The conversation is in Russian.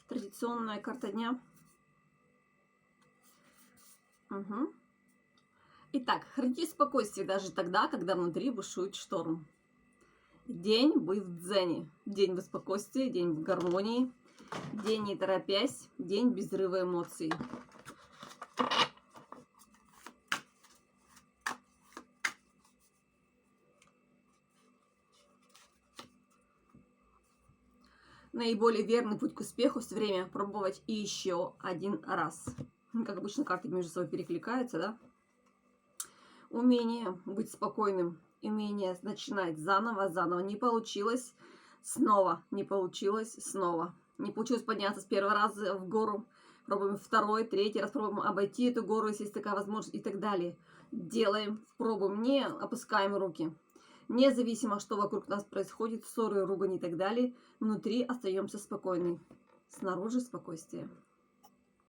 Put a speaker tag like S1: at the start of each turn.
S1: Традиционная карта дня. Угу. Итак, храните спокойствие даже тогда, когда внутри бушует шторм. День вы в дзене, день в спокойствии, день в гармонии, день не торопясь, день без взрыва эмоций. Наиболее верный путь к успеху все время пробовать и еще один раз. Как обычно, карты между собой перекликаются, да? Умение быть спокойным, умение начинать заново. Не получилось, снова. Не получилось, снова. Не получилось подняться с первого раза в гору. Пробуем второй, третий раз, пробуем обойти эту гору, если есть такая возможность, и так далее. Делаем, пробуем, не опускаем руки. Независимо, что вокруг нас происходит, ссоры, ругань и так далее, внутри остаемся спокойны. Снаружи спокойствие.